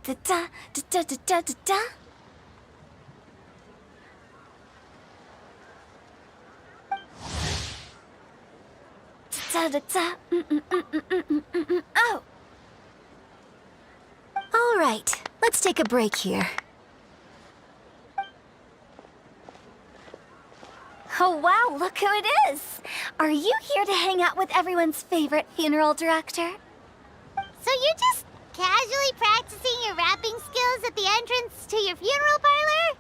Da da da da da da da da. Da da da. Oh. All right, let's take a break here. Oh wow, look who it is! Are you here to hang out with everyone's favorite funeral director? So you're just casually practicing your rapping skills at the entrance to your funeral parlor?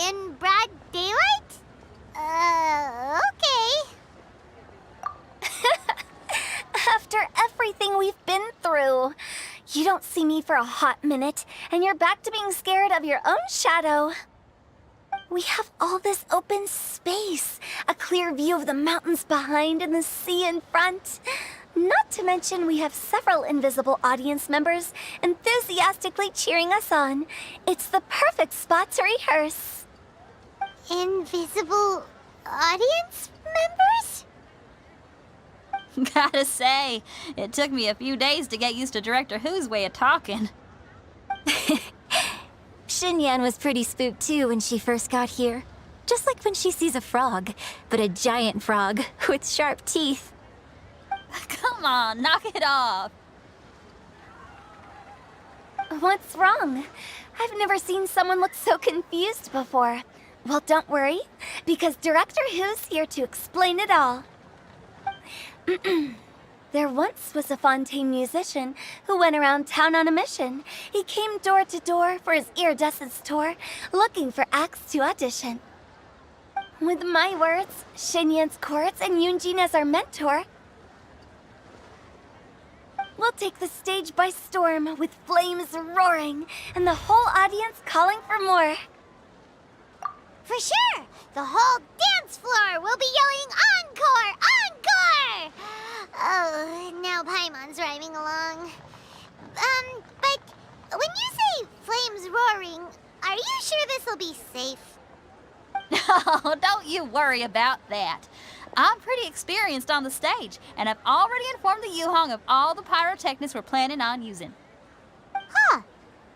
In broad daylight? Okay. After everything we've been through, you don't see me for a hot minute, and you're back to being scared of your own shadow. We have all this open space, a clear view of the mountains behind and the sea in front. Not to mention we have several invisible audience members enthusiastically cheering us on. It's the perfect spot to rehearse. Invisible audience members? Gotta say, it took me a few days to get used to Director Who's way of talking. Xinyan was pretty spooked too when she first got here. Just like when she sees a frog, but a giant frog with sharp teeth. Come on, knock it off. What's wrong? I've never seen someone look so confused before. Well, don't worry, because Director Who's here to explain it all. There once was a Fontaine musician who went around town on a mission. He came door to door for his iridescence tour, looking for acts to audition. With my words, Xinyan's chords, and Yunjin as our mentor, we'll take the stage by storm with flames roaring and the whole audience calling for more. For sure! The whole dance floor will be yelling encore! Encore! Oh, now Paimon's rhyming along. But when you say flames roaring, are you sure this'll be safe? No, don't you worry about that. I'm pretty experienced on the stage, and I've already informed the Yuhong of all the pyrotechnics we're planning on using. Huh.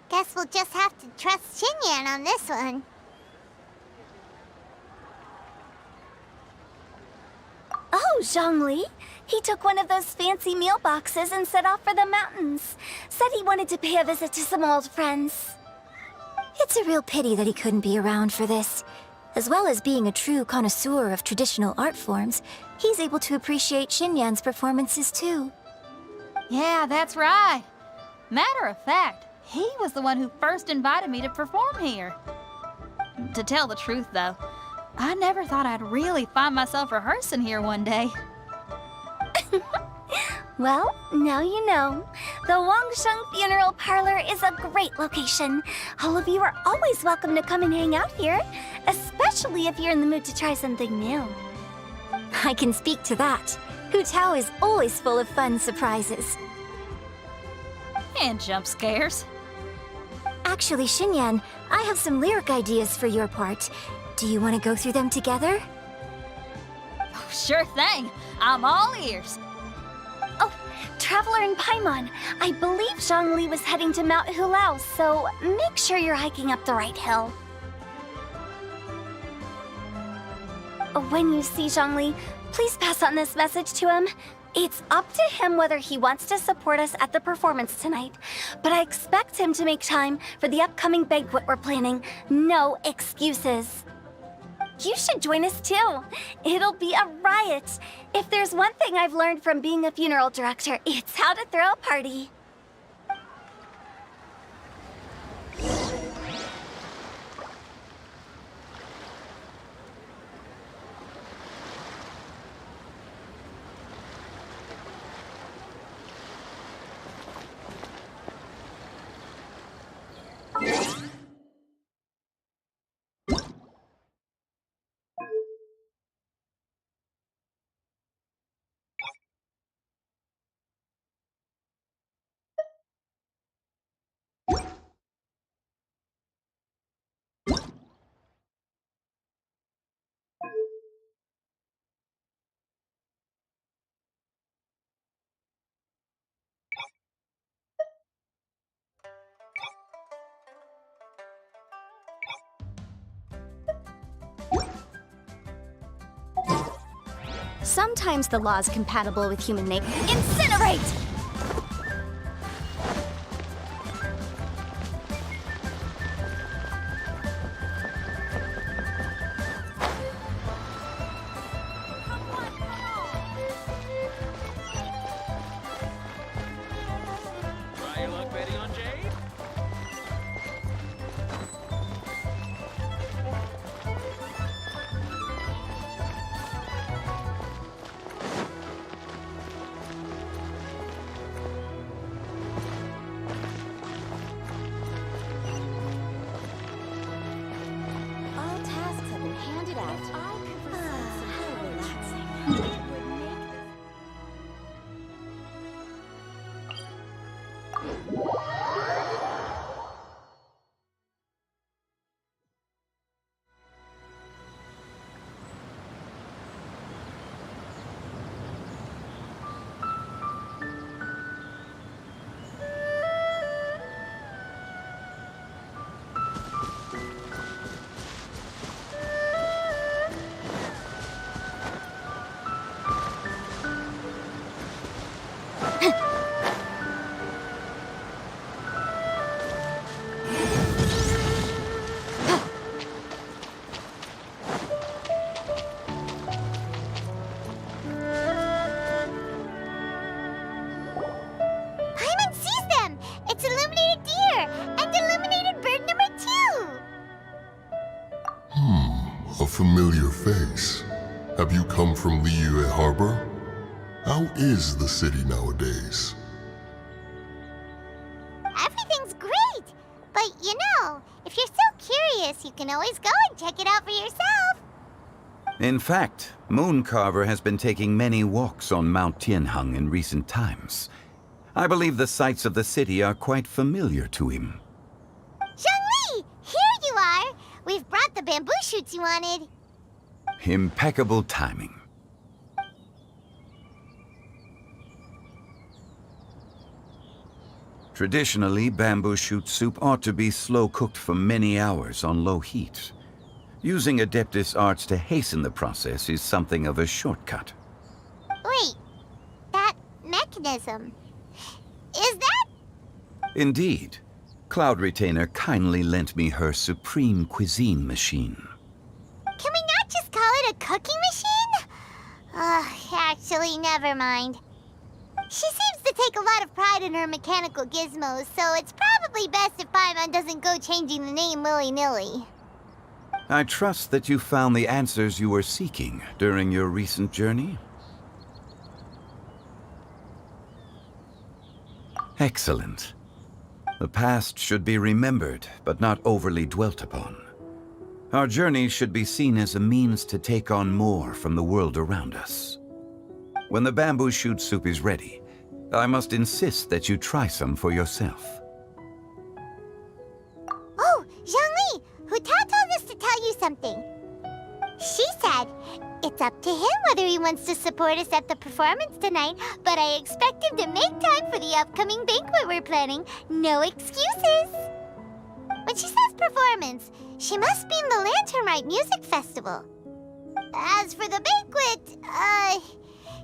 Guess we'll just have to trust Xinyan on this one. Oh, Zhongli. He took one of those fancy meal boxes and set off for the mountains. Said he wanted to pay a visit to some old friends. It's a real pity that he couldn't be around for this. As well as being a true connoisseur of traditional art forms, he's able to appreciate Xinyan's performances too. Yeah, that's right. Matter of fact, he was the one who first invited me to perform here. To tell the truth, though, I never thought I'd really find myself rehearsing here one day. Well, now you know. The Wangsheng Funeral Parlor is a great location. All of you are always welcome to come and hang out here, especially if you're in the mood to try something new. I can speak to that. Hu Tao is always full of fun surprises. And jump scares. Actually, Xinyan, I have some lyric ideas for your part. Do you want to go through them together? Oh, sure thing. I'm all ears. Oh, Traveler and Paimon, I believe Zhongli was heading to Mount Hulao, so make sure you're hiking up the right hill. When you see Zhongli, please pass on this message to him. It's up to him whether he wants to support us at the performance tonight, but I expect him to make time for the upcoming banquet we're planning. No excuses. You should join us too. It'll be a riot. If there's one thing I've learned from being a funeral director, it's how to throw a party. Sometimes the law's compatible with human nature. Incinerate! Try your luck betting on Jade? All tasks have been handed out. How relaxing. Paimon sees them! It's illuminated deer and illuminated bird number 2! A familiar face. Have you come from Liyue Harbor? How is the city nowadays? Everything's great! But you know, if you're so curious, you can always go and check it out for yourself! In fact, Mooncarver has been taking many walks on Mount Tianheng in recent times. I believe the sights of the city are quite familiar to him. Zhongli! Here you are! We've brought the bamboo shoots you wanted. Impeccable timing. Traditionally, bamboo shoot soup ought to be slow-cooked for many hours on low heat. Using Adeptus arts to hasten the process is something of a shortcut. Wait, that mechanism. Is that? Indeed. Cloud Retainer kindly lent me her supreme cuisine machine. Can we not just call it a cooking machine? Actually, never mind. She seems to take a lot of pride in her mechanical gizmos, so it's probably best if Paimon doesn't go changing the name willy-nilly. I trust that you found the answers you were seeking during your recent journey. Excellent. The past should be remembered, but not overly dwelt upon. Our journey should be seen as a means to take on more from the world around us. When the bamboo shoot soup is ready, I must insist that you try some for yourself. Oh, Zhongli! Huta told us to tell you something. She said, it's up to him whether he wants to support us at the performance tonight, but I expect him to make time for the upcoming banquet we're planning. No excuses! When she says performance, she must mean the Lanternrite Music Festival. As for the banquet,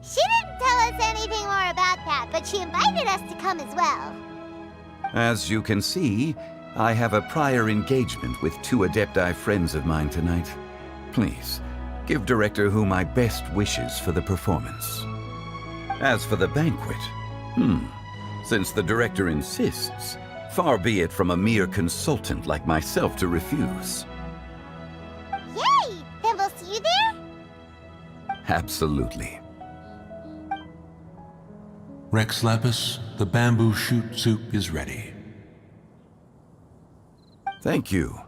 she didn't tell us anything more about that, but she invited us to come as well. As you can see, I have a prior engagement with 2 Adepti friends of mine tonight. Please, give Director Hu my best wishes for the performance. As for the banquet, since the Director insists, far be it from a mere consultant like myself to refuse. Yay! Then we'll see you there? Absolutely. Rex Lapis, the bamboo shoot soup is ready. Thank you.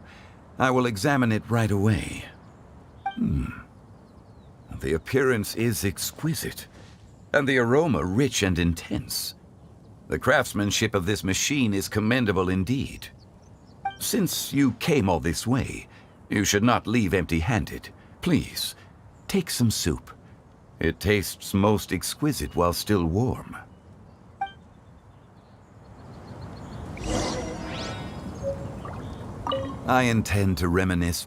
I will examine it right away. The appearance is exquisite, and the aroma rich and intense. The craftsmanship of this machine is commendable indeed. Since you came all this way, you should not leave empty-handed. Please, take some soup. It tastes most exquisite while still warm. I intend to reminisce.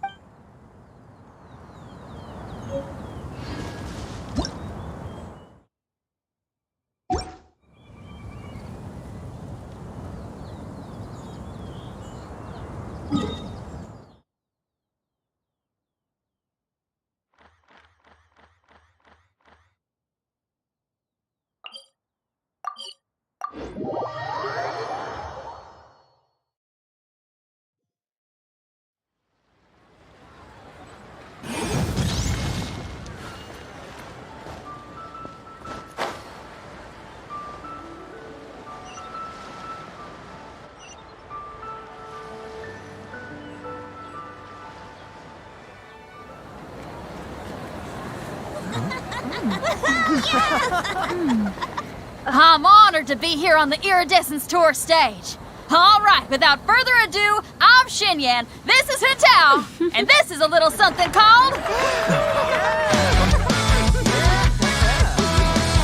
I'm honored to be here on the Iridescence Tour stage. All right, without further ado, I'm Xinyan, this is Hintao, and this is a little something called...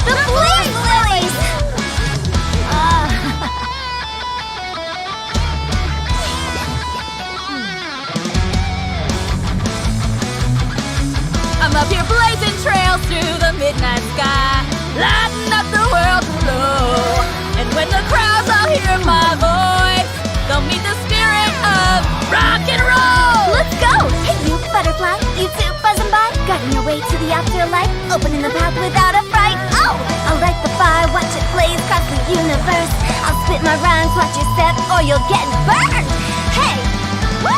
The Flame Lilies! I'm up here blazing trails through the midnight sky, lighting up the world below. And when the crowds all hear my voice, they'll meet the spirit of rock and roll. Let's go! Hey, you butterfly, you too buzzing by, guiding your way to the afterlife, opening the path without a fright. Oh, I'll light the fire, watch it blaze across the universe. I'll spit my rhymes, watch your step, or you'll get burned. Hey, woo!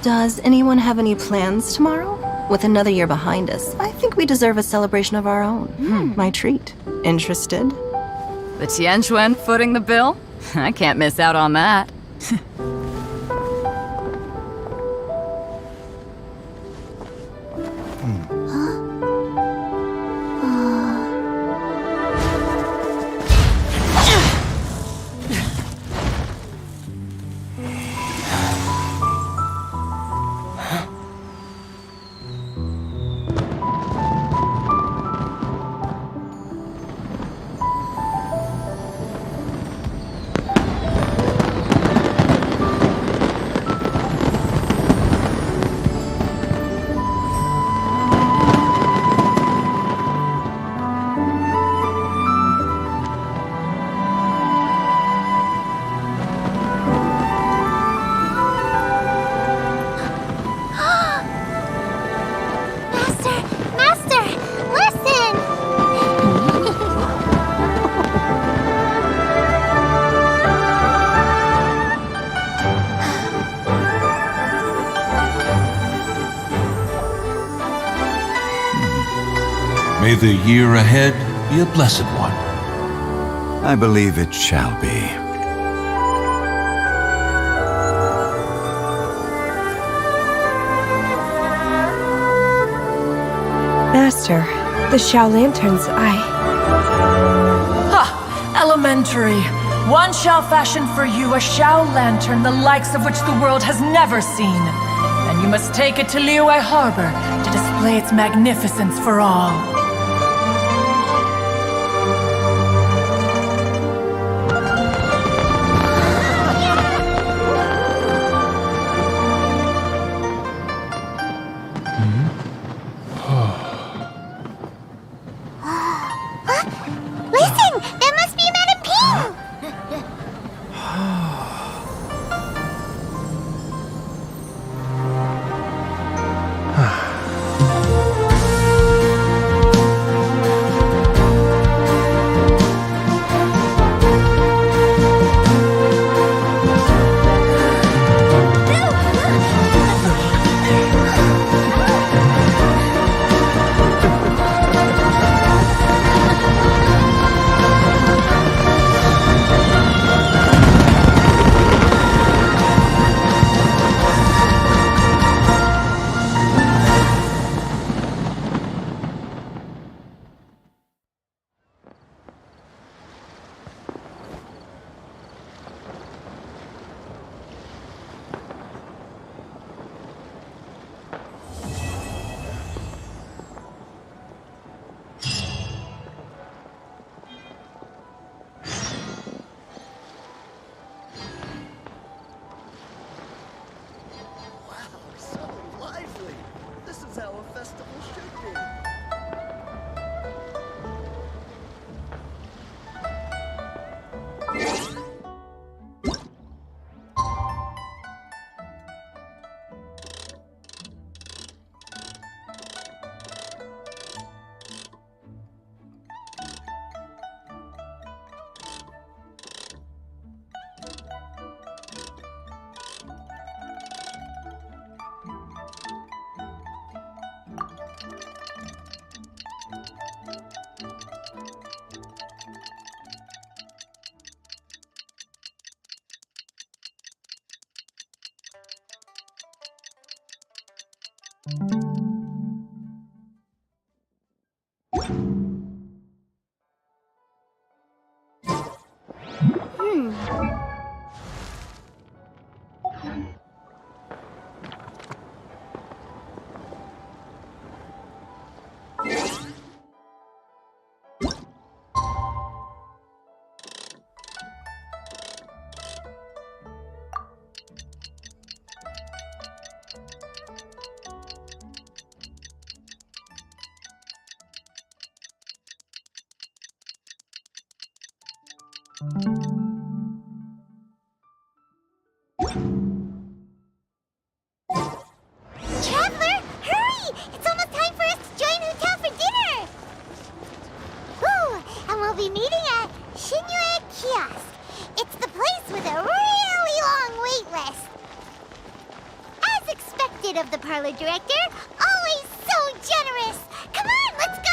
Does anyone have any plans tomorrow? With another year behind us, I think we deserve a celebration of our own. My treat. Interested? The Tianquan footing the bill? I can't miss out on that. Master, listen! May the year ahead be a blessed one. I believe it shall be. Master, the Xiao Lanterns, Elementary. One shall fashion for you a Xiao Lantern, the likes of which the world has never seen. And you must take it to Liyue Harbor to display its magnificence for all. Listen! That must be Madame Ping! Traveler, hurry! It's almost time for us to join Hotel for dinner! Ooh, and we'll be meeting at Shinue Kiosk. It's the place with a really long wait list. As expected of the parlor director, always so generous! Come on, let's go!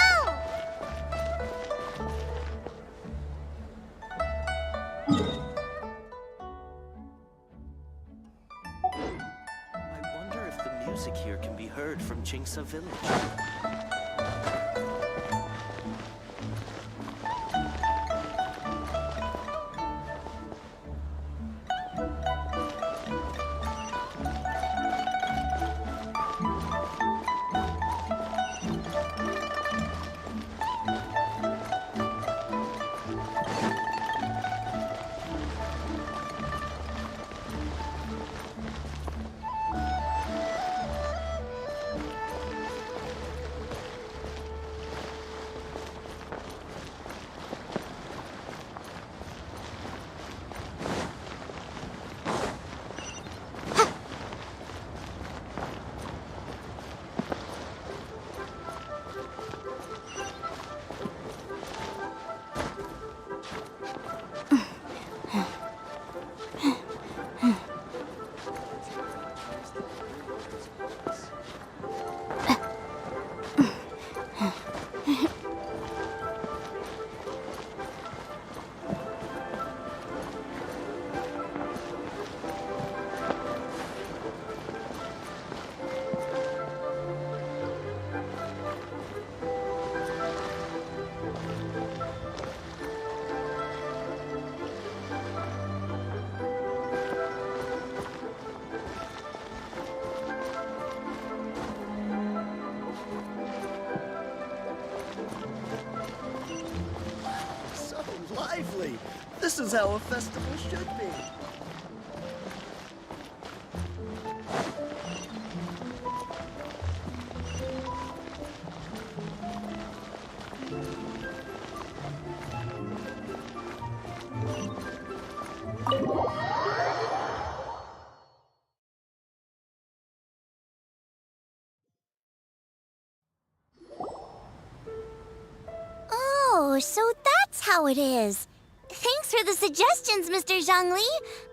I wonder if the music here can be heard from Jingsa Village. Lively! This is how a festival should be. Oh, so that's how it is. Thanks for the suggestions, Mr. Zhongli.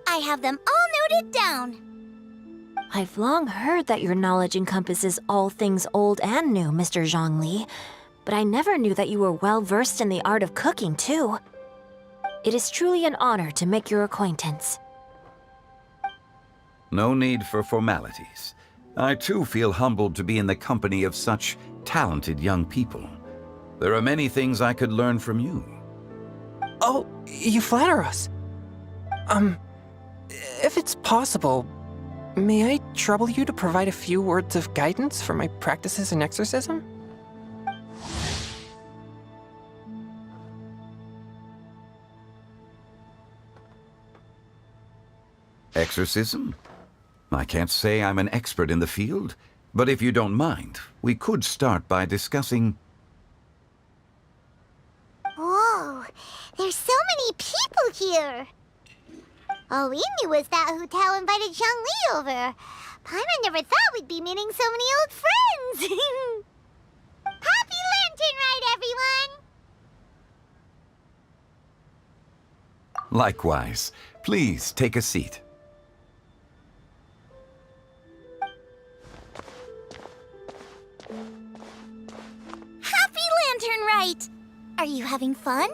I have them all noted down. I've long heard that your knowledge encompasses all things old and new, Mr. Zhongli, but I never knew that you were well versed in the art of cooking, too. It is truly an honor to make your acquaintance. No need for formalities. I too feel humbled to be in the company of such talented young people. There are many things I could learn from you. Oh, you flatter us. If it's possible, may I trouble you to provide a few words of guidance for my practices in exorcism? Exorcism? I can't say I'm an expert in the field, but if you don't mind, we could start by discussing... Whoa, there's so many people here. All we knew was that Hotel invited Zhongli over. Paimon never thought we'd be meeting so many old friends. Happy Lanternrite, everyone! Likewise. Please take a seat. Happy Lanternrite! Are you having fun?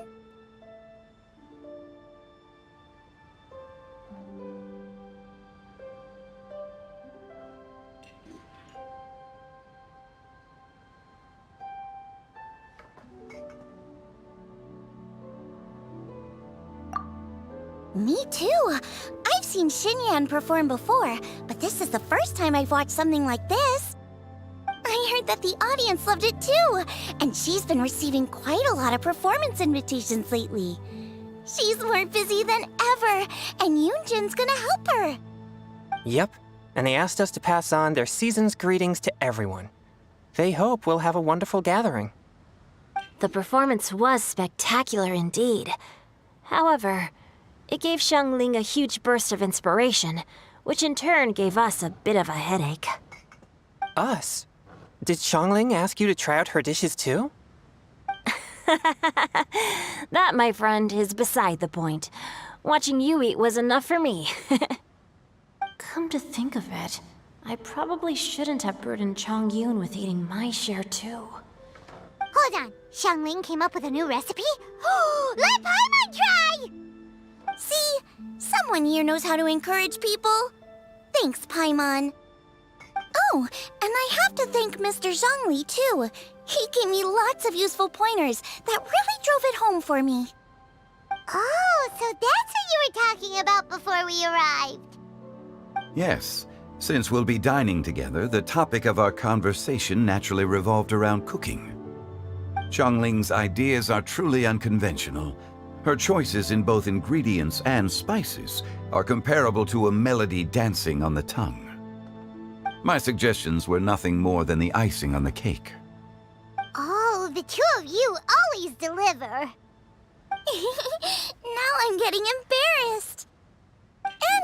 Me too. I've seen Xinyan perform before, but this is the first time I've watched something like this. I heard that the audience loved it too, and she's been receiving quite a lot of performance invitations lately. She's more busy than ever, and Yoonjin's gonna help her. Yep, and they asked us to pass on their season's greetings to everyone. They hope we'll have a wonderful gathering. The performance was spectacular indeed. However, it gave Xiangling a huge burst of inspiration, which in turn gave us a bit of a headache. Us? Did Xiangling ask you to try out her dishes too? That, my friend, is beside the point. Watching you eat was enough for me. Come to think of it, I probably shouldn't have burdened Chongyun with eating my share too. Hold on. Xiangling came up with a new recipe? Let Paimon try! See? Someone here knows how to encourage people. Thanks, Paimon. Oh, and I have to thank Mr. Zhongli, too. He gave me lots of useful pointers that really drove it home for me. Oh, so that's what you were talking about before we arrived. Yes. Since we'll be dining together, the topic of our conversation naturally revolved around cooking. Xiangling's ideas are truly unconventional. Her choices in both ingredients and spices are comparable to a melody dancing on the tongue. My suggestions were nothing more than the icing on the cake. Oh, the two of you always deliver. Now I'm getting embarrassed.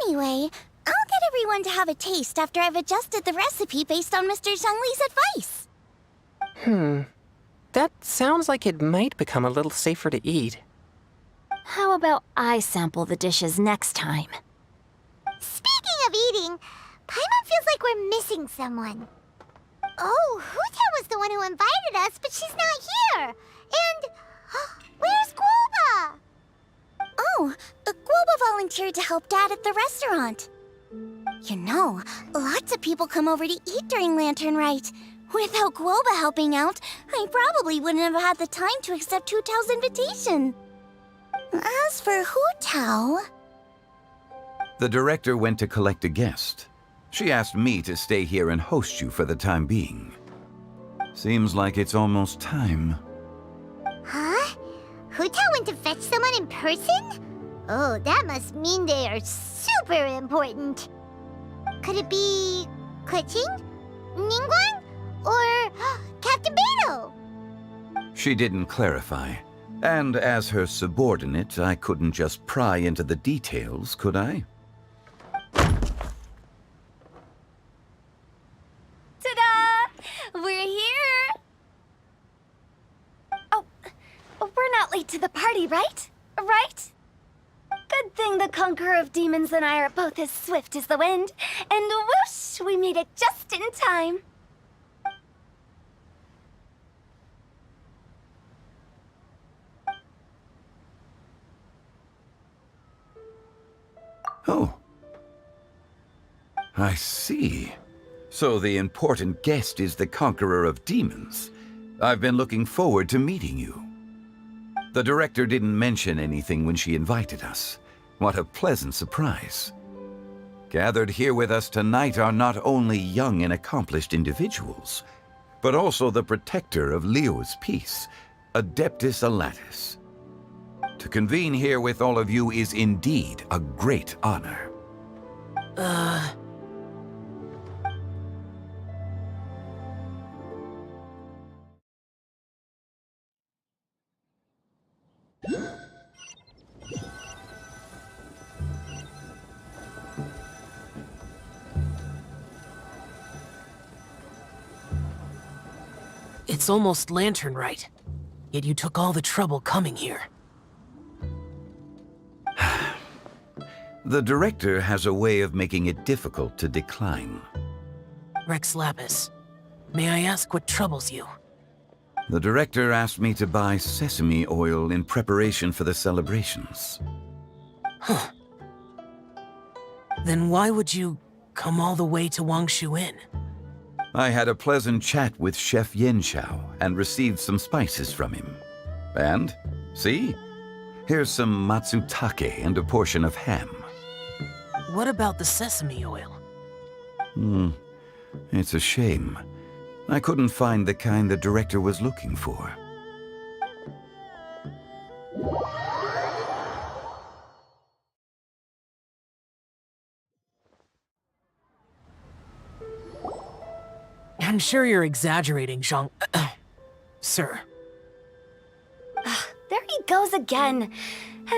Anyway, I'll get everyone to have a taste after I've adjusted the recipe based on Mr. Zhongli's advice. That sounds like it might become a little safer to eat. How about I sample the dishes next time? Speaking of eating, Paimon feels like we're missing someone. Oh, Huta was the one who invited us, but she's not here. And where's Guoba? Oh, Guoba volunteered to help Dad at the restaurant. You know, lots of people come over to eat during Lanternrite. Without Guoba helping out, I probably wouldn't have had the time to accept Hu Tao's invitation. As for Hu Tao... The director went to collect a guest. She asked me to stay here and host you for the time being. Seems like it's almost time. Huh? Hu Tao went to fetch someone in person? Oh, that must mean they are super important. Could it be Keqing? Ningguang? Or Captain Beidou? She didn't clarify. And as her subordinate, I couldn't just pry into the details, could I? Ta-da! We're here! Oh, we're not late to the party, right? Right? Good thing the Conqueror of Demons and I are both as swift as the wind. And whoosh, we made it just in time. Oh. I see. So the important guest is the Conqueror of Demons. I've been looking forward to meeting you. The director didn't mention anything when she invited us. What a pleasant surprise. Gathered here with us tonight are not only young and accomplished individuals, but also the protector of Liu's peace, Adeptus Alatus. To convene here with all of you is indeed a great honor. It's almost Lanternrite, yet you took all the trouble coming here. The director has a way of making it difficult to decline. Rex Lapis, may I ask what troubles you? The director asked me to buy sesame oil in preparation for the celebrations. Huh. Then why would you come all the way to Wangshu Inn? I had a pleasant chat with Chef Yanxiao and received some spices from him. And, see? Here's some matsutake and a portion of ham. What about the sesame oil? It's a shame. I couldn't find the kind the director was looking for. I'm sure you're exaggerating, Zhang... Sir. There he goes again.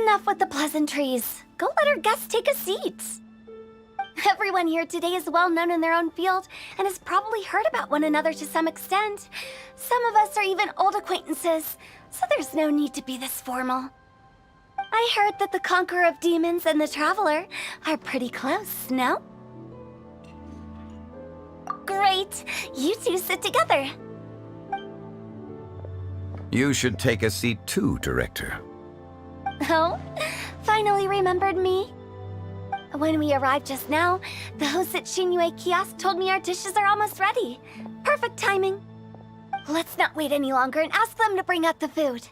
Enough with the pleasantries. Go let our guests take a seat. Everyone here today is well known in their own field and has probably heard about one another to some extent. Some of us are even old acquaintances, so there's no need to be this formal. I heard that the Conqueror of Demons and the Traveler are pretty close, no? Great! You two sit together. You should take a seat too, Director. Oh? Finally remembered me? When we arrived just now, the host at Shinue Kiosk told me our dishes are almost ready. Perfect timing. Let's not wait any longer and ask them to bring out the food.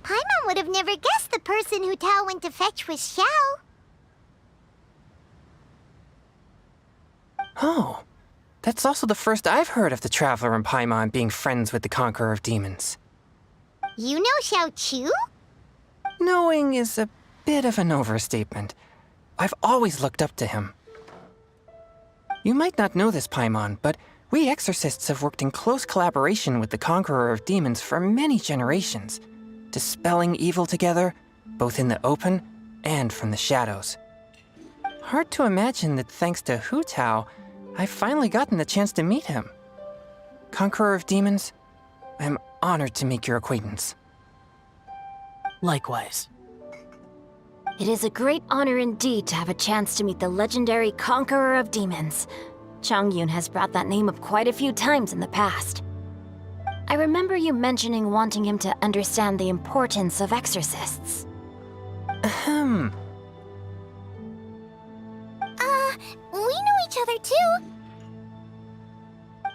Paimon would have never guessed the person who Tao went to fetch was Xiao. Oh, that's also the first I've heard of the Traveler and Paimon being friends with the Conqueror of Demons. You know Xiao Chu? Knowing is a bit of an overstatement. I've always looked up to him. You might not know this, Paimon, but we exorcists have worked in close collaboration with the Conqueror of Demons for many generations, dispelling evil together, both in the open and from the shadows. Hard to imagine that thanks to Hu Tao, I've finally gotten the chance to meet him. Conqueror of Demons, I'm honored to make your acquaintance. Likewise. It is a great honor indeed to have a chance to meet the legendary Conqueror of Demons. Changyun has brought that name up quite a few times in the past. I remember you mentioning wanting him to understand the importance of exorcists. Ahem. We know each other too.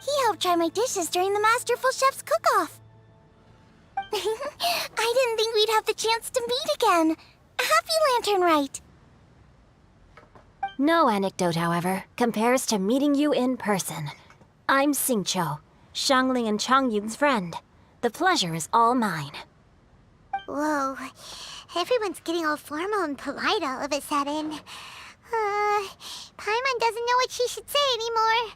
He helped try my dishes during the Masterful Chef's cook-off. I didn't think we'd have the chance to meet again. Happy Lanternrite. No anecdote, however, compares to meeting you in person. I'm Xingqiu, Shangling and Changyun's friend. The pleasure is all mine. Whoa, everyone's getting all formal and polite all of a sudden. Paimon doesn't know what she should say anymore.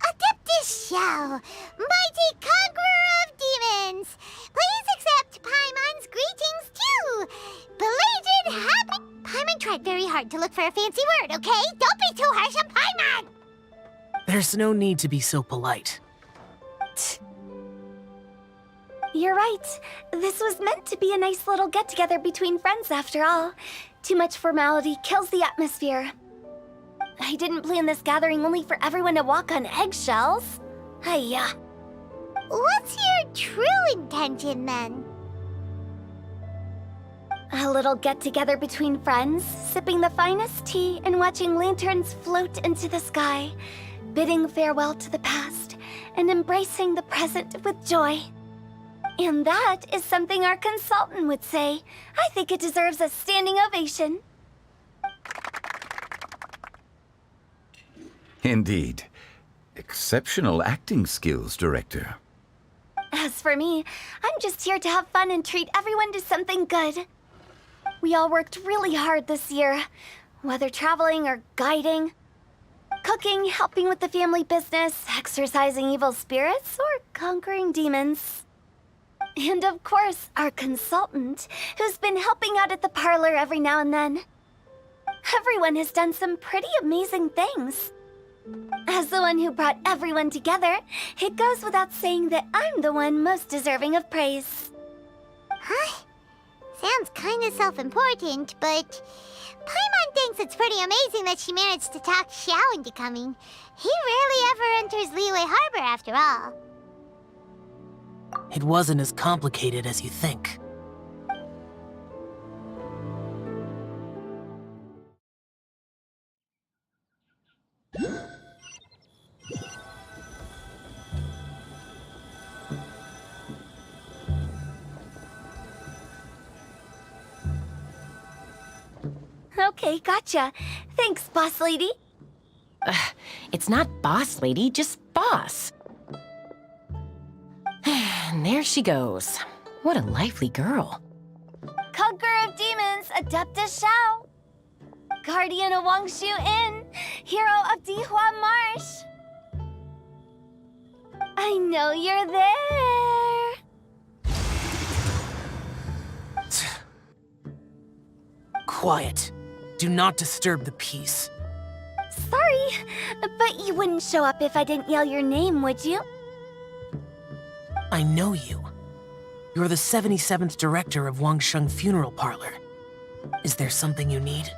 Adeptus Xiao, mighty conqueror of demons, please accept Paimon's greetings too. Belated happy... Paimon tried very hard to look for a fancy word, okay? Don't be too harsh on Paimon! There's no need to be so polite. You're right. This was meant to be a nice little get-together between friends after all. Too much formality kills the atmosphere. I didn't plan this gathering only for everyone to walk on eggshells. Hiya. What's your true intention, then? A little get-together between friends, sipping the finest tea and watching lanterns float into the sky, bidding farewell to the past and embracing the present with joy. And that is something our consultant would say. I think it deserves a standing ovation. Indeed. Exceptional acting skills, Director. As for me, I'm just here to have fun and treat everyone to something good. We all worked really hard this year, whether traveling or guiding, cooking, helping with the family business, exorcising evil spirits, or conquering demons. And of course, our consultant, who's been helping out at the parlor every now and then. Everyone has done some pretty amazing things. As the one who brought everyone together, it goes without saying that I'm the one most deserving of praise. Huh? Sounds kind of self-important, but Paimon thinks it's pretty amazing that she managed to talk Xiao into coming. He rarely ever enters Liyue Harbor after all. It wasn't as complicated as you think. Okay, gotcha. Thanks, boss lady. It's not boss lady, just boss. And there she goes. What a lively girl. Conqueror of Demons, Adeptus Xiao. Guardian of Wangshu Inn, hero of Dihua Marsh. I know you're there. Quiet. Do not disturb the peace. Sorry, but you wouldn't show up if I didn't yell your name, would you? I know you. You're the 77th director of Wangsheng Funeral Parlor. Is there something you need?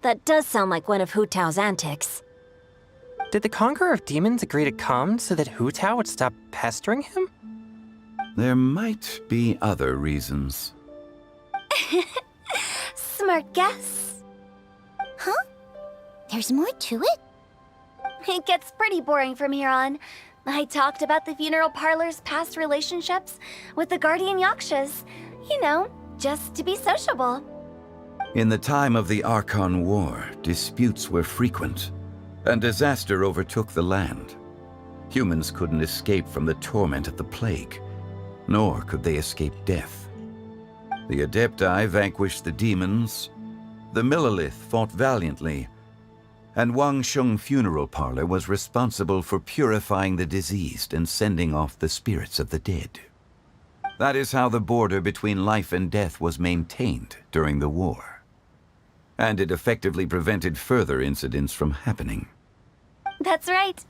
That does sound like one of Hu Tao's antics. Did the Conqueror of Demons agree to come so that Hu Tao would stop pestering him? There might be other reasons. Smart guess. Huh? There's more to it? It gets pretty boring from here on. I talked about the funeral parlor's past relationships with the guardian yakshas. You know, just to be sociable. In the time of the Archon War, disputes were frequent, and disaster overtook the land. Humans couldn't escape from the torment of the plague, nor could they escape death. The Adepti vanquished the demons, the Millelith fought valiantly, and Wangsheng Funeral Parlor was responsible for purifying the diseased and sending off the spirits of the dead. That is how the border between life and death was maintained during the war. And it effectively prevented further incidents from happening. That's right.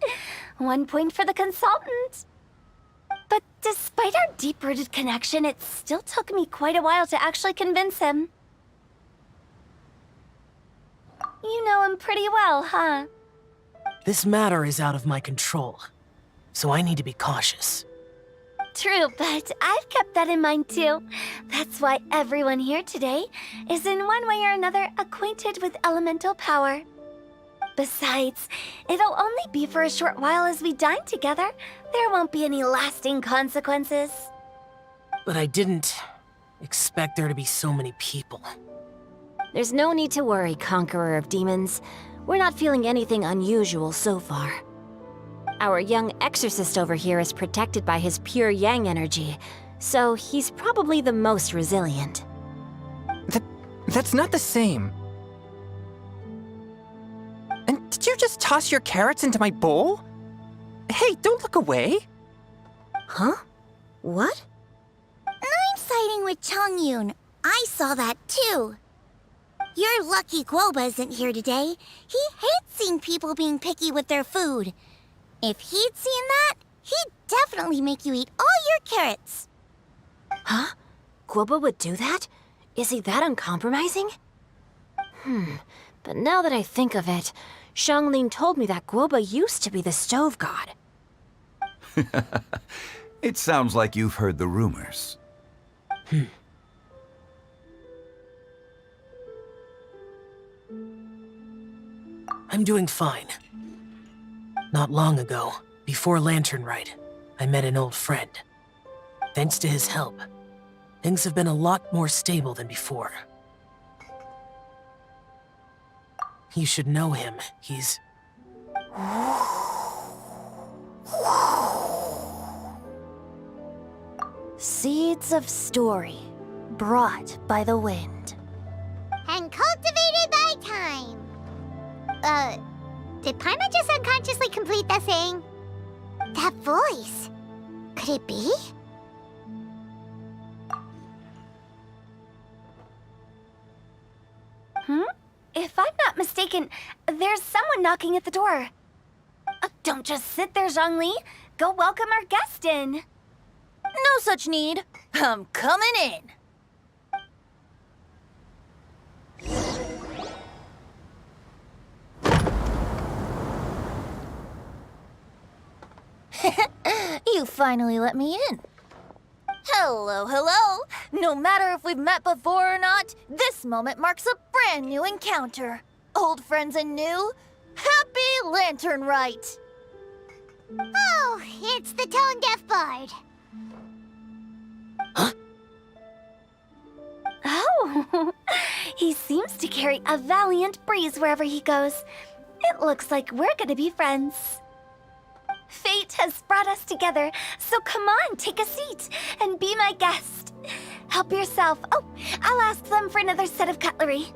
1 point for the consultant. But despite our deep-rooted connection, it still took me quite a while to actually convince him. You know him pretty well, huh? This matter is out of my control, so I need to be cautious. True, but I've kept that in mind too. That's why everyone here today is in one way or another acquainted with elemental power. Besides, it'll only be for a short while as we dine together. There won't be any lasting consequences. But I didn't expect there to be so many people. There's no need to worry, Conqueror of Demons. We're not feeling anything unusual so far. Our young exorcist over here is protected by his pure yang energy, so he's probably the most resilient. That's not the same. And did you just toss your carrots into my bowl? Hey, don't look away. Huh? What? I'm siding with Chongyun. I saw that too. You're lucky Guoba isn't here today. He hates seeing people being picky with their food. If he'd seen that, he'd definitely make you eat all your carrots. Huh? Guoba would do that? Is he that uncompromising? But now that I think of it, Xianglin told me that Guoba used to be the stove god. It sounds like you've heard the rumors. I'm doing fine. Not long ago, before Lanternrite, I met an old friend. Thanks to his help, things have been a lot more stable than before. You should know him. He's... Seeds of story, brought by the wind. And cultivated by time. Did Paimon just unconsciously complete that saying? That voice. Could it be? If I'm not mistaken, there's someone knocking at the door. Don't just sit there, Zhongli. Go welcome our guest in. No such need. I'm coming in. You finally let me in. Hello, hello. No matter if we've met before or not, this moment marks a brand new encounter. Old friends and new. Happy Lanternrite. Oh, it's the tone-deaf bard. Oh, he seems to carry a valiant breeze wherever he goes. It looks like we're gonna be friends. Fate has brought us together, so come on, take a seat and be my guest. Help yourself. Oh, I'll ask them for another set of cutlery.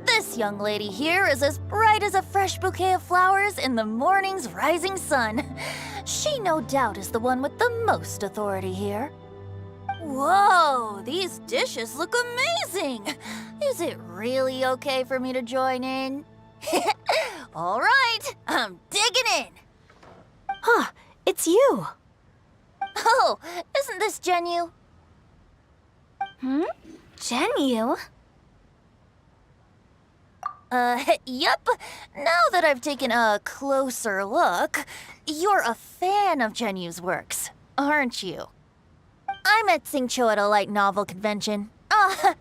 This young lady here is as bright as a fresh bouquet of flowers in the morning's rising sun. She no doubt is the one with the most authority here. Whoa, these dishes look amazing! Is it really okay for me to join in? All right, I'm digging in. Huh, it's you. Oh, isn't this Genu? Genu? Yep. Now that I've taken a closer look, you're a fan of Genu's works, aren't you? I met Xingqiu at a light novel convention. Ah,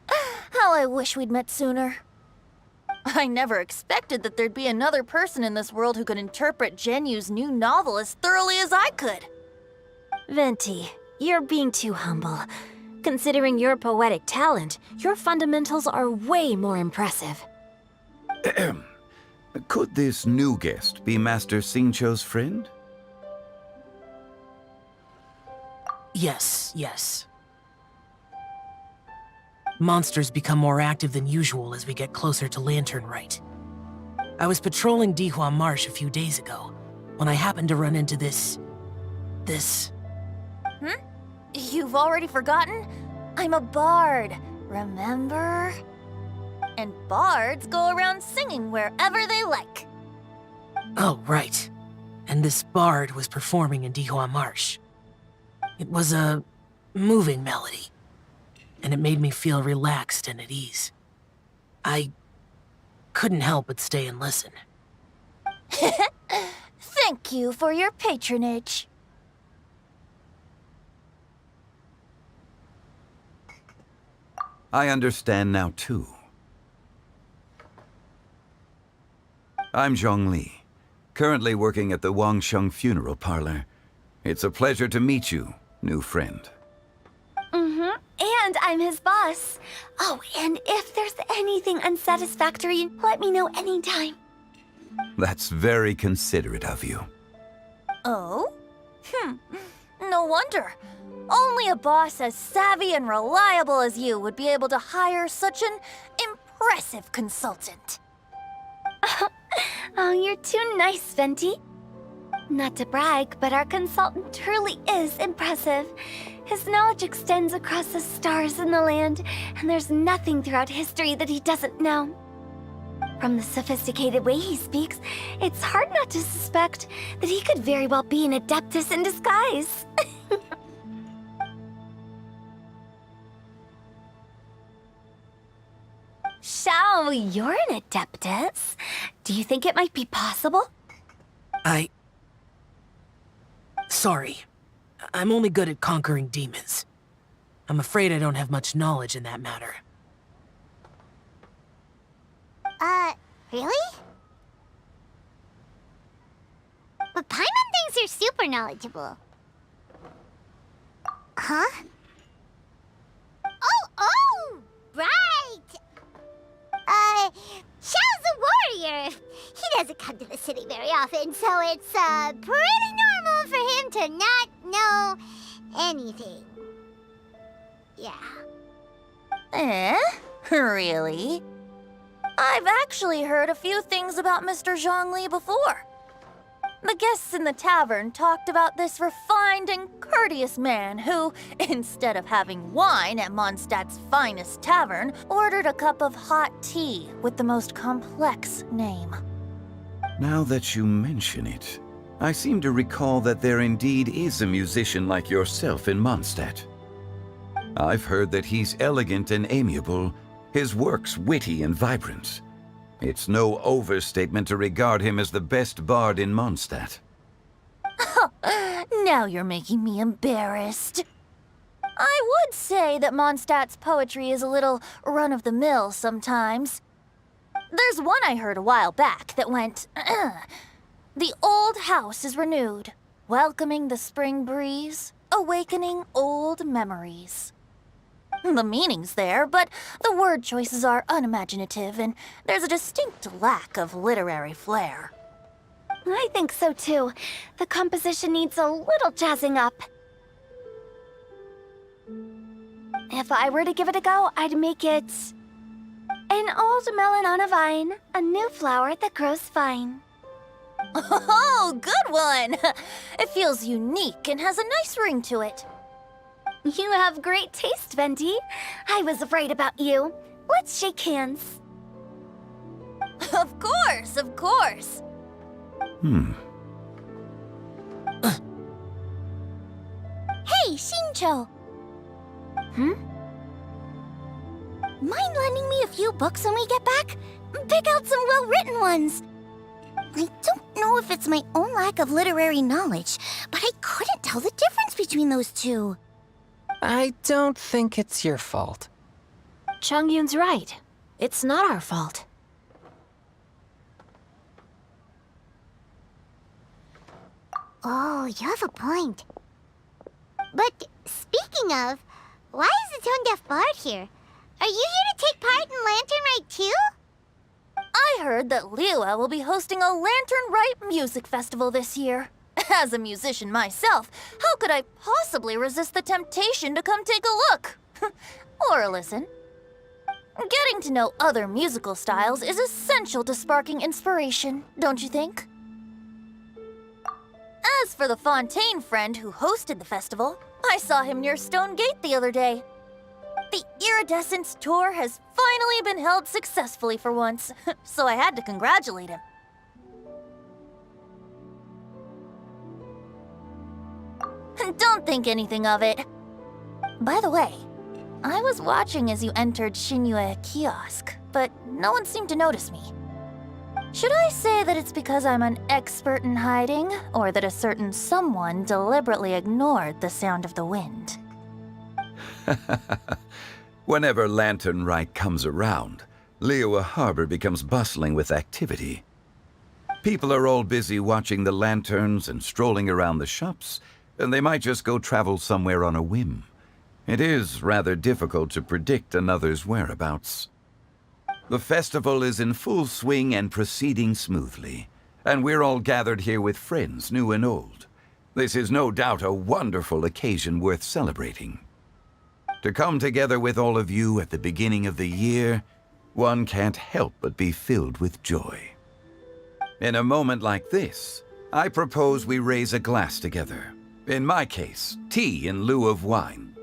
how I wish we'd met sooner. I never expected that there'd be another person in this world who could interpret Genu's new novel as thoroughly as I could. Venti, you're being too humble. Considering your poetic talent, your fundamentals are way more impressive. Could this new guest be Master Xingqiu's friend? Yes. Monsters become more active than usual as we get closer to Lanternrite. I was patrolling Dihua Marsh a few days ago, when I happened to run into this... You've already forgotten? I'm a bard, remember? And bards go around singing wherever they like. Oh, right. And this bard was performing in Dihua Marsh. It was a moving melody, and it made me feel relaxed and at ease. I couldn't help but stay and listen. Thank you for your patronage. I understand now, too. I'm Zhongli, currently working at the Wangsheng Funeral Parlor. It's a pleasure to meet you, new friend. And I'm his boss. Oh, and if there's anything unsatisfactory, let me know anytime. That's very considerate of you. Oh? No wonder. Only a boss as savvy and reliable as you would be able to hire such an impressive consultant. Oh, you're too nice, Venti. Not to brag, but our consultant truly is impressive. His knowledge extends across the stars and the land, and there's nothing throughout history that he doesn't know. From the sophisticated way he speaks, it's hard not to suspect that he could very well be an adeptus in disguise. Shao, you're an adeptus. Do you think it might be possible? Sorry. I'm only good at conquering demons. I'm afraid I don't have much knowledge in that matter. Really? But Paimon thinks you're super knowledgeable. Huh? Oh! Right! Xiao's a warrior. He doesn't come to the city very often, so it's, pretty normal for him to not know anything. Yeah. Really? I've actually heard a few things about Mr. Zhongli before. The guests in the tavern talked about this refined and courteous man who, instead of having wine at Mondstadt's finest tavern, ordered a cup of hot tea with the most complex name. Now that you mention it, I seem to recall that there indeed is a musician like yourself in Mondstadt. I've heard that he's elegant and amiable, his works witty and vibrant. It's no overstatement to regard him as the best bard in Mondstadt. Now you're making me embarrassed. I would say that Mondstadt's poetry is a little run-of-the-mill sometimes. There's one I heard a while back that went, "The old house is renewed, welcoming the spring breeze, awakening old memories." The meaning's there, but the word choices are unimaginative, and there's a distinct lack of literary flair. I think so too. The composition needs a little jazzing up. If I were to give it a go, I'd make it an old melon on a vine, a new flower that grows fine. Oh, good one! It feels unique and has a nice ring to it. You have great taste, Venti. I was right about you. Let's shake hands. Of course, of course. Hey, Shincho! Mind lending me a few books when we get back? Pick out some well-written ones. I don't know if it's my own lack of literary knowledge, but I couldn't tell the difference between those two. I don't think it's your fault. Chongyun's right. It's not our fault. Oh, you have a point. But speaking of, why is the tone-deaf bard here? Are you here to take part in Lanternrite too? I heard that Liyue will be hosting a Lanternrite music festival this year. As a musician myself, how could I possibly resist the temptation to come take a look? Or listen. Getting to know other musical styles is essential to sparking inspiration, don't you think? As for the Fontaine friend who hosted the festival, I saw him near Stone Gate the other day. The Iridescence tour has finally been held successfully for once, so I had to congratulate him. Don't think anything of it. By the way, I was watching as you entered Shinyue Kiosk, but no one seemed to notice me. Should I say that it's because I'm an expert in hiding, or that a certain someone deliberately ignored the sound of the wind? Whenever Lanternrite comes around, Liyue Harbor becomes bustling with activity. People are all busy watching the lanterns and strolling around the shops, and they might just go travel somewhere on a whim. It is rather difficult to predict another's whereabouts. The festival is in full swing and proceeding smoothly, and we're all gathered here with friends, new and old. This is no doubt a wonderful occasion worth celebrating. To come together with all of you at the beginning of the year, one can't help but be filled with joy. In a moment like this, I propose we raise a glass together. In my case, tea in lieu of wine.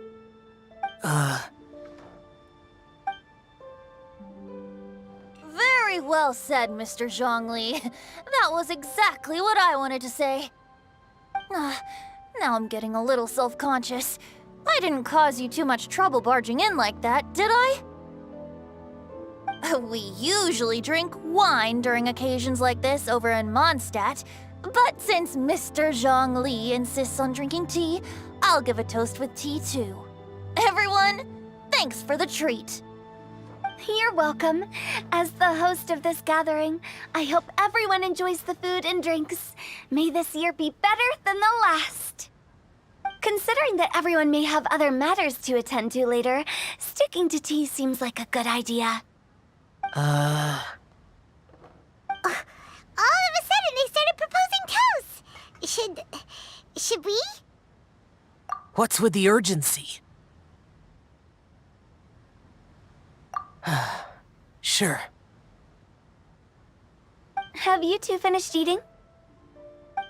Very well said, Mr. Zhongli. That was exactly what I wanted to say. Now I'm getting a little self-conscious. I didn't cause you too much trouble barging in like that, did I? We usually drink wine during occasions like this over in Mondstadt, but since Mr. Zhongli insists on drinking tea, I'll give a toast with tea too. Everyone, thanks for the treat. You're welcome. As the host of this gathering, I hope everyone enjoys the food and drinks. May this year be better than the last. Considering that everyone may have other matters to attend to later, sticking to tea seems like a good idea. All of a sudden, they started proposing toasts. Should we? What's with the urgency? Sure. Have you two finished eating?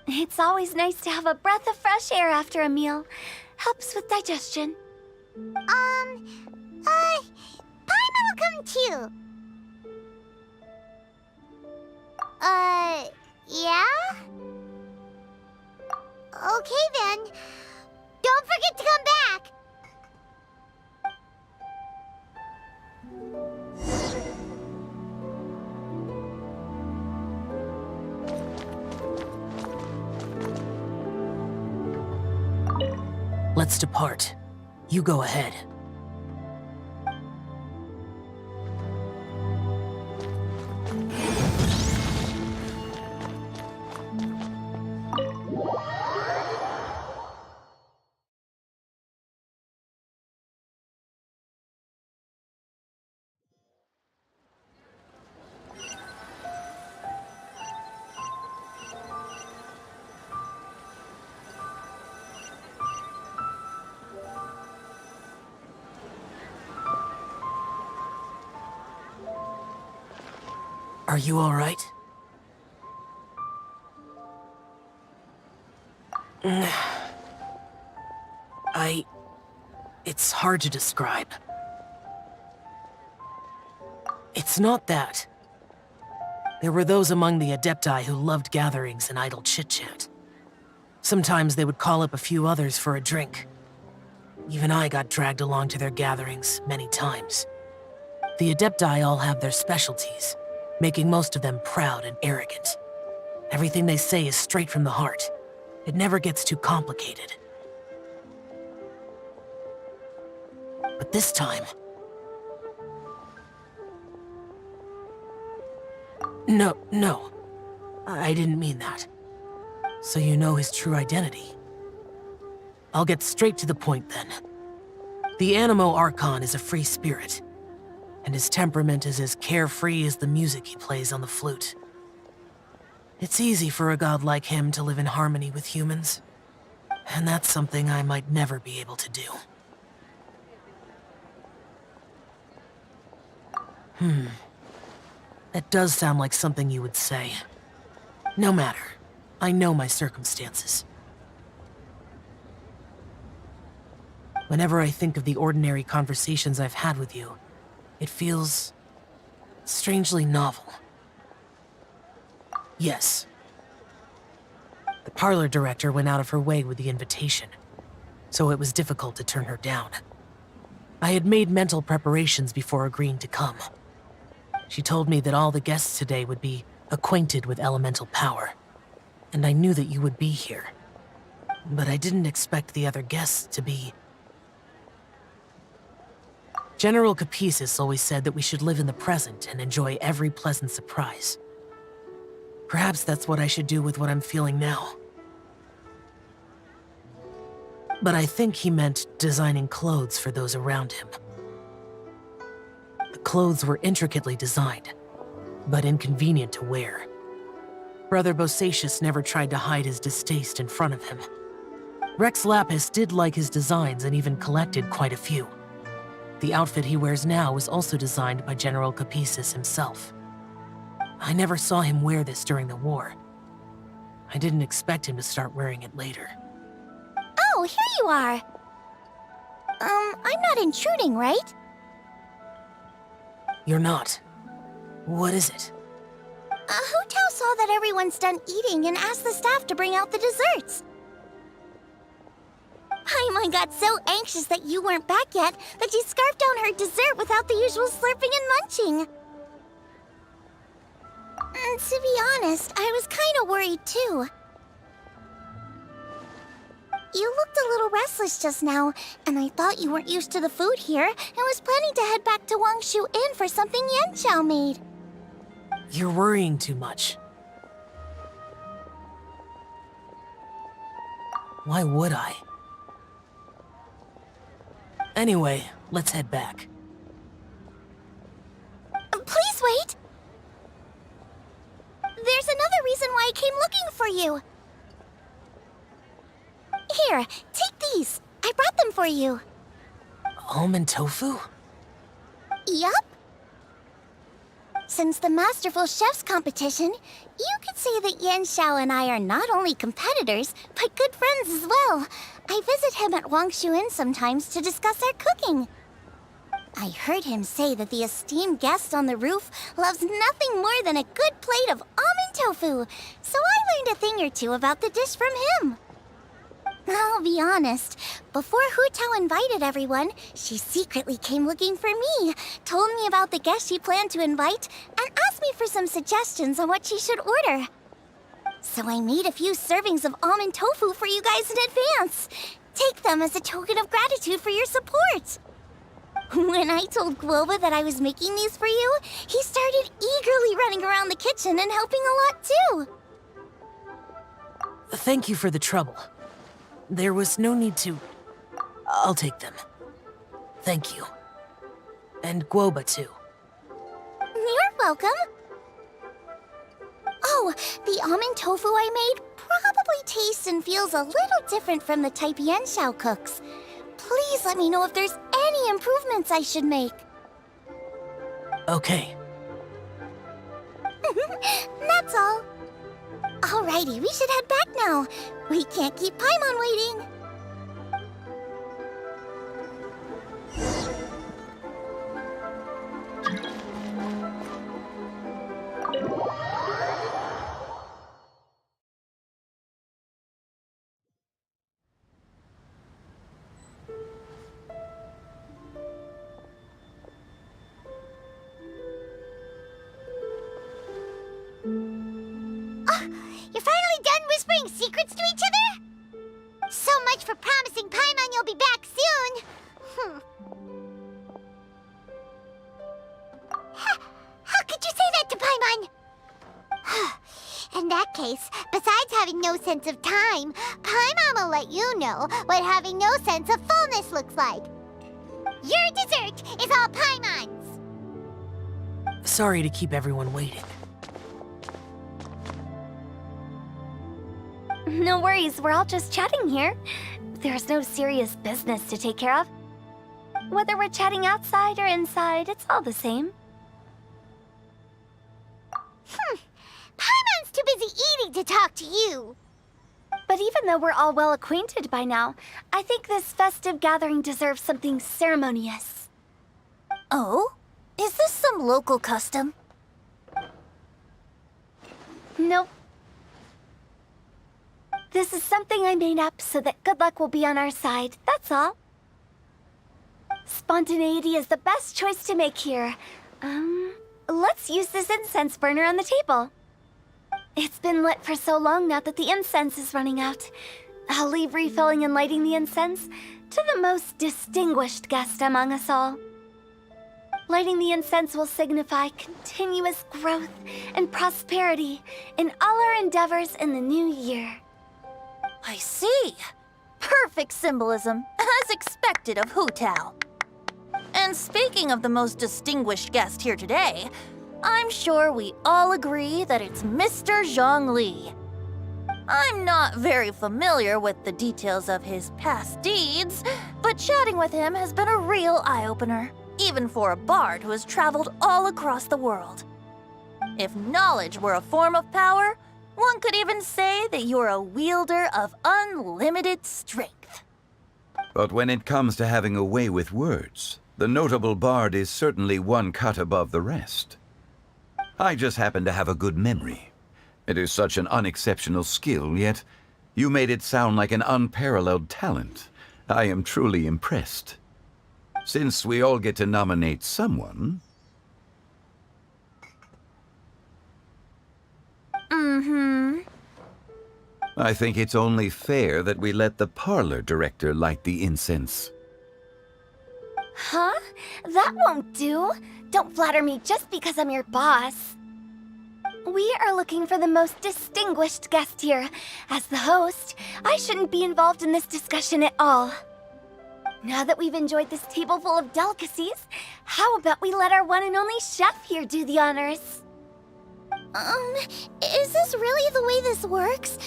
It's always nice to have a breath of fresh air after a meal. Helps with digestion. Paimon will come too. Yeah? Okay then. Don't forget to come back. Let's depart. You go ahead. Are you alright? It's hard to describe. It's not that. There were those among the Adepti who loved gatherings and idle chit-chat. Sometimes they would call up a few others for a drink. Even I got dragged along to their gatherings many times. The Adepti all have their specialties, making most of them proud and arrogant. Everything they say is straight from the heart. It never gets too complicated. But this time... No. I didn't mean that. So you know his true identity. I'll get straight to the point then. The Animo Archon is a free spirit, and his temperament is as carefree as the music he plays on the flute. It's easy for a god like him to live in harmony with humans, and that's something I might never be able to do. That does sound like something you would say. No matter. I know my circumstances. Whenever I think of the ordinary conversations I've had with you, it feels strangely novel. Yes. The parlor director went out of her way with the invitation, so it was difficult to turn her down. I had made mental preparations before agreeing to come. She told me that all the guests today would be acquainted with elemental power, and I knew that you would be here. But I didn't expect the other guests to be... General Capisis always said that we should live in the present and enjoy every pleasant surprise. Perhaps that's what I should do with what I'm feeling now. But I think he meant designing clothes for those around him. The clothes were intricately designed, but inconvenient to wear. Brother Bosacius never tried to hide his distaste in front of him. Rex Lapis did like his designs and even collected quite a few. The outfit he wears now was also designed by General Capisis himself. I never saw him wear this during the war. I didn't expect him to start wearing it later. Oh, here you are. I'm not intruding, right? You're not. What is it? Hu Tao saw that everyone's done eating and asked the staff to bring out the desserts. Paimon got so anxious that you weren't back yet that she scarfed down her dessert without the usual slurping and munching. To be honest, I was kind of worried too. You looked a little restless just now, and I thought you weren't used to the food here and was planning to head back to Wangshu Inn for something Yanqiao made. You're worrying too much. Why would I? Anyway, let's head back. Please wait! There's another reason why I came looking for you. Here, take these. I brought them for you. Almond tofu? Yup. Since the Masterful Chef's competition, you could say that Yanqiao and I are not only competitors, but good friends as well. I visit him at Wangshu Inn sometimes to discuss our cooking. I heard him say that the esteemed guest on the roof loves nothing more than a good plate of almond tofu, so I learned a thing or two about the dish from him. I'll be honest, before Hu Tao invited everyone, she secretly came looking for me, told me about the guests she planned to invite, and asked me for some suggestions on what she should order. So I made a few servings of almond tofu for you guys in advance. Take them as a token of gratitude for your support. When I told Guoba that I was making these for you, he started eagerly running around the kitchen and helping a lot too. Thank you for the trouble. There was no need to... I'll take them. Thank you. And Guoba too. You're welcome. Oh, the almond tofu I made probably tastes and feels a little different from the type Yanqiao cooks. Please let me know if there's any improvements I should make. Okay. That's all. Alrighty, we should head back now. We can't keep Paimon waiting. You're finally done whispering secrets to each other? So much for promising Paimon you'll be back soon. How could you say that to Paimon? In that case, besides having no sense of time, Paimon will let you know what having no sense of fullness looks like. Your dessert is all Paimon's. Sorry to keep everyone waiting. No worries, we're all just chatting here. There's no serious business to take care of. Whether we're chatting outside or inside, it's all the same. Paimon's too busy eating to talk to you. But even though we're all well acquainted by now, I think this festive gathering deserves something ceremonious. Oh? Is this some local custom? Nope. This is something I made up so that good luck will be on our side, that's all. Spontaneity is the best choice to make here. Let's use this incense burner on the table. It's been lit for so long now that the incense is running out. I'll leave refilling and lighting the incense to the most distinguished guest among us all. Lighting the incense will signify continuous growth and prosperity in all our endeavors in the new year. I see. Perfect symbolism, as expected of Hu Tao. And speaking of the most distinguished guest here today, I'm sure we all agree that it's Mr. Zhongli. I'm not very familiar with the details of his past deeds, but chatting with him has been a real eye-opener, even for a bard who has traveled all across the world. If knowledge were a form of power, one could even say that you're a wielder of unlimited strength. But when it comes to having a way with words, the notable bard is certainly one cut above the rest. I just happen to have a good memory. It is such an unexceptional skill, yet you made it sound like an unparalleled talent. I am truly impressed. Since we all get to nominate someone... I think it's only fair that we let the parlor director light the incense. Huh? That won't do. Don't flatter me just because I'm your boss. We are looking for the most distinguished guest here. As the host, I shouldn't be involved in this discussion at all. Now that we've enjoyed this table full of delicacies, how about we let our one and only chef here do the honors? Is this really the way this works?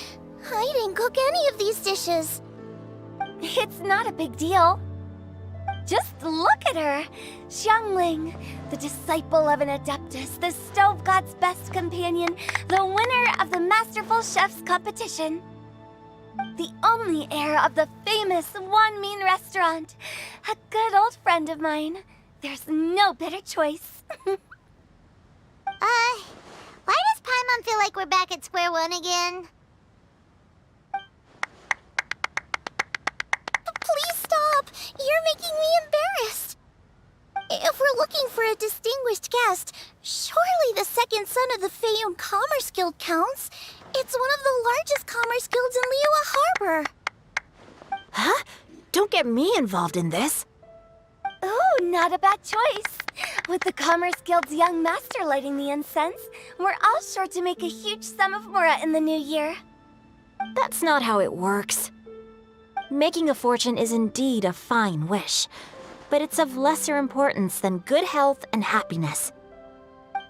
I didn't cook any of these dishes. It's not a big deal. Just look at her! Xiangling, the disciple of an adeptus, the stove god's best companion, the winner of the Masterful Chef's competition. The only heir of the famous One Mean restaurant. A good old friend of mine. There's no better choice. Why does Paimon feel like we're back at square one again? Please stop! You're making me embarrassed. If we're looking for a distinguished guest, surely the second son of the Feiyun Commerce Guild counts. It's one of the largest commerce guilds in Liyue Harbor. Huh? Don't get me involved in this. Oh, not a bad choice. With the Commerce Guild's young master lighting the incense, we're all sure to make a huge sum of mora in the new year. That's not how it works. Making a fortune is indeed a fine wish, but it's of lesser importance than good health and happiness.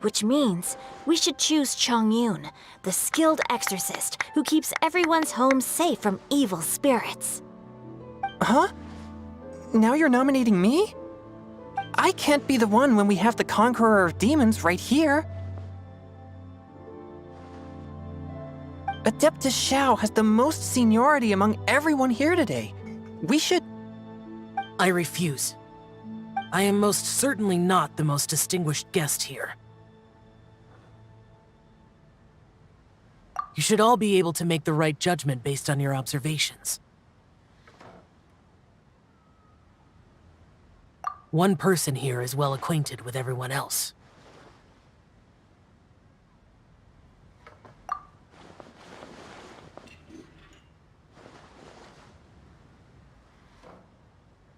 Which means we should choose Chongyun, the skilled exorcist who keeps everyone's home safe from evil spirits. Huh? Now you're nominating me? I can't be the one when we have the Conqueror of Demons right here. Adeptus Xiao has the most seniority among everyone here today. We should... I refuse. I am most certainly not the most distinguished guest here. You should all be able to make the right judgment based on your observations. One person here is well acquainted with everyone else.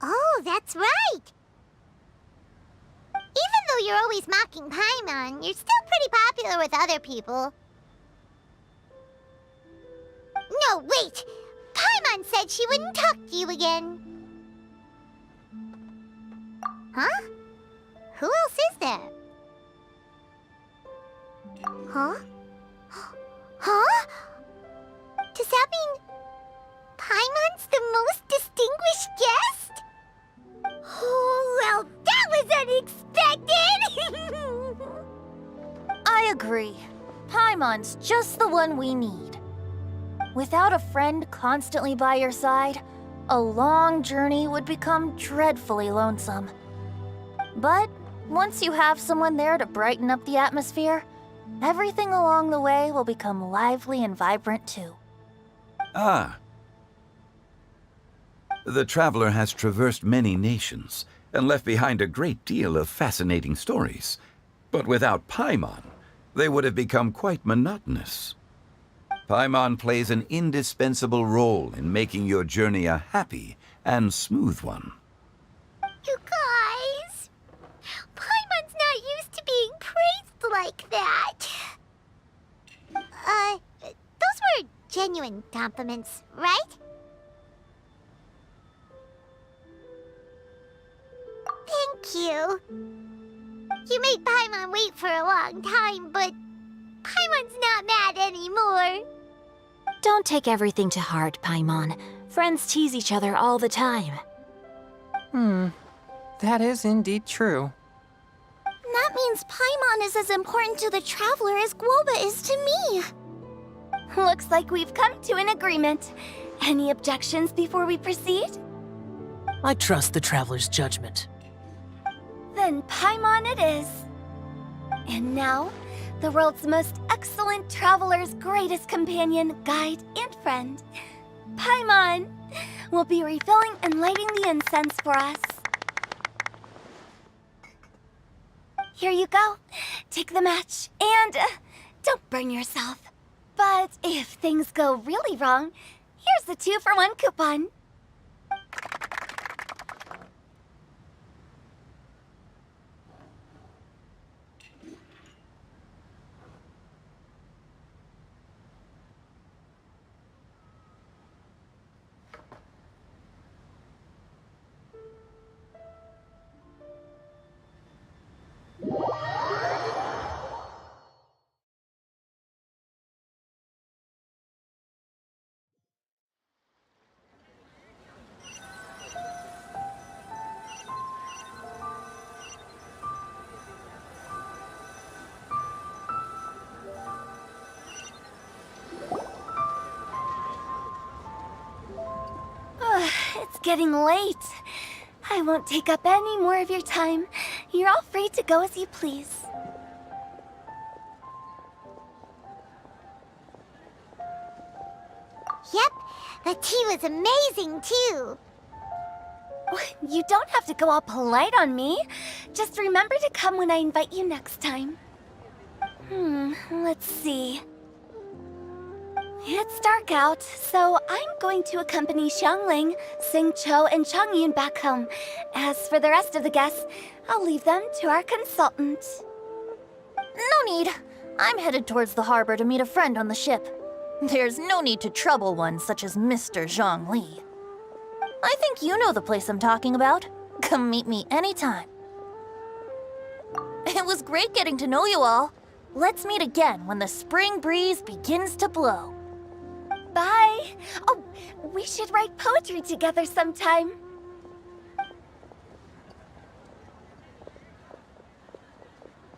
Oh, that's right! Even though you're always mocking Paimon, you're still pretty popular with other people. No, wait! Paimon said she wouldn't talk to you again. Huh? Who else is there? Huh? Huh? Does that mean Paimon's the most distinguished guest? Oh, well, that was unexpected! I agree. Paimon's just the one we need. Without a friend constantly by your side, a long journey would become dreadfully lonesome. But once you have someone there to brighten up the atmosphere, everything along the way will become lively and vibrant too. Ah. The traveler has traversed many nations and left behind a great deal of fascinating stories. But without Paimon, they would have become quite monotonous. Paimon plays an indispensable role in making your journey a happy and smooth one. You guys, Paimon's not used to being praised like that. Those were genuine compliments, right? Thank you. You made Paimon wait for a long time, but Paimon's not mad anymore. Don't take everything to heart, Paimon. Friends tease each other all the time. That is indeed true. That means Paimon is as important to the traveler as Guoba is to me. Looks like we've come to an agreement. Any objections before we proceed? I trust the traveler's judgment. Then Paimon it is. And now, the world's most excellent traveler's greatest companion, guide, and friend, Paimon, will be refilling and lighting the incense for us. Here you go. Take the match, and don't burn yourself. But if things go really wrong, here's the 2-for-1 coupon. It's getting late. I won't take up any more of your time. You're all free to go as you please. Yep, the tea was amazing too. You don't have to go all polite on me. Just remember to come when I invite you next time. Let's see. It's dark out, so I'm going to accompany Xiangling, Xingqiu, and Changyun back home. As for the rest of the guests, I'll leave them to our consultant. No need. I'm headed towards the harbor to meet a friend on the ship. There's no need to trouble one such as Mr. Zhongli. I think you know the place I'm talking about. Come meet me anytime. It was great getting to know you all. Let's meet again when the spring breeze begins to blow. Bye. Oh, we should write poetry together sometime.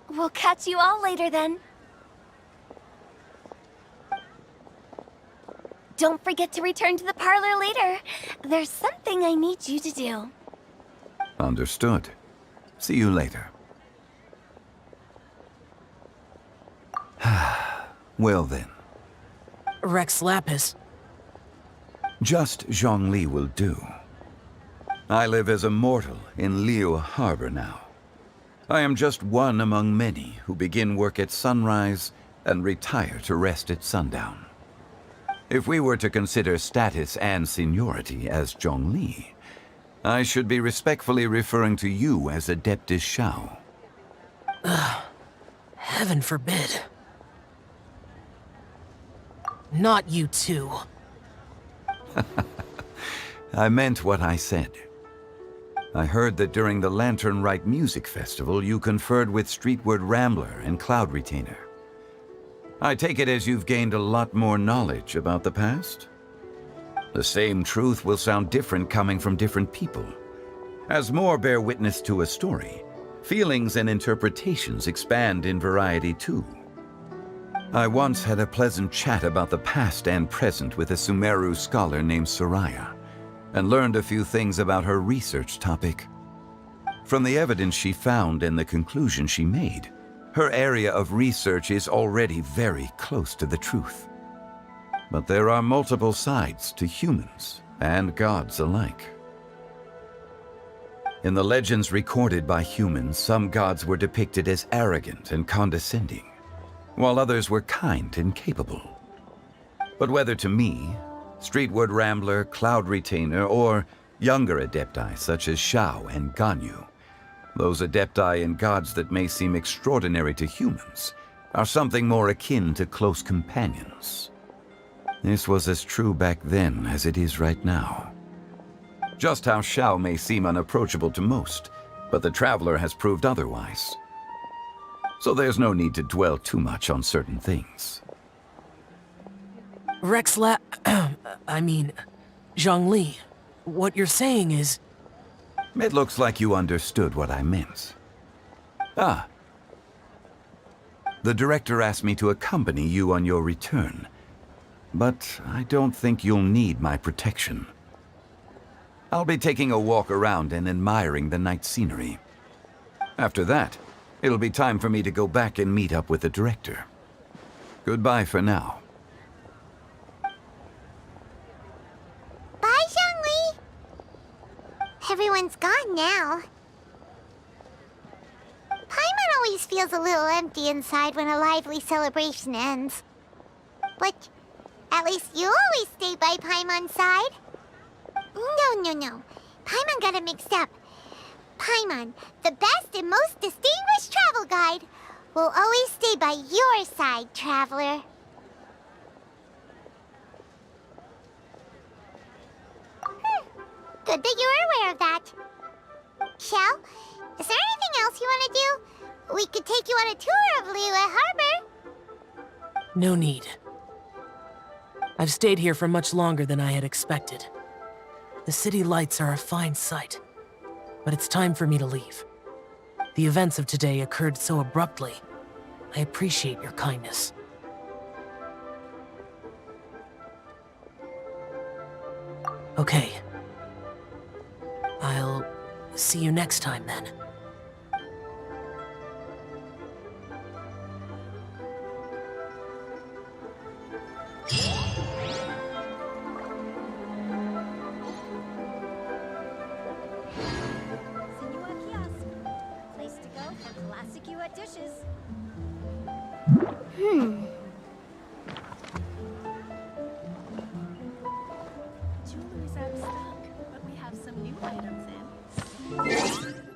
We'll catch you all later then. don't forget to return to the parlor later. There's something I need you to do. Understood. See you later. Well then. Rex Lapis. Just Zhongli will do. I live as a mortal in Liu Harbor now. I am just one among many who begin work at sunrise and retire to rest at sundown. If we were to consider status and seniority as Zhongli, I should be respectfully referring to you as Adeptus Shao. Heaven forbid. Not you too. I meant what I said. I heard that during the Lanternrite Music Festival, you conferred with Streetward Rambler and Cloud Retainer. I take it as you've gained a lot more knowledge about the past? The same truth will sound different coming from different people. As more bear witness to a story, feelings and interpretations expand in variety too. I once had a pleasant chat about the past and present with a Sumeru scholar named Soraya, and learned a few things about her research topic. From the evidence she found and the conclusion she made, her area of research is already very close to the truth. But there are multiple sides to humans and gods alike. In the legends recorded by humans, some gods were depicted as arrogant and condescending, while others were kind and capable. But whether to me, Streetward Rambler, Cloud Retainer, or younger adepti such as Shao and Ganyu, those adepti and gods that may seem extraordinary to humans are something more akin to close companions. This was as true back then as it is right now. Just how Shao may seem unapproachable to most, but the Traveler has proved otherwise. So there's no need to dwell too much on certain things. Zhongli, what you're saying is... It looks like you understood what I meant. Ah. The director asked me to accompany you on your return, but I don't think you'll need my protection. I'll be taking a walk around and admiring the night scenery. After that, it'll be time for me to go back and meet up with the director. Goodbye for now. Bye, Zhongli! Everyone's gone now. Paimon always feels a little empty inside when a lively celebration ends. But at least you always stay by Paimon's side. No. Paimon got it mixed up. Paimon, the best and most distinguished travel guide, will always stay by your side, Traveler. Good that you're aware of that. Shell, is there anything else you want to do? We could take you on a tour of Liyue Harbor. No need. I've stayed here for much longer than I had expected. The city lights are a fine sight, but it's time for me to leave. The events of today occurred so abruptly. I appreciate your kindness. Okay. I'll see you next time then. Place to go for classic UA dishes. Jewelry's out of stock, but we have some new items in.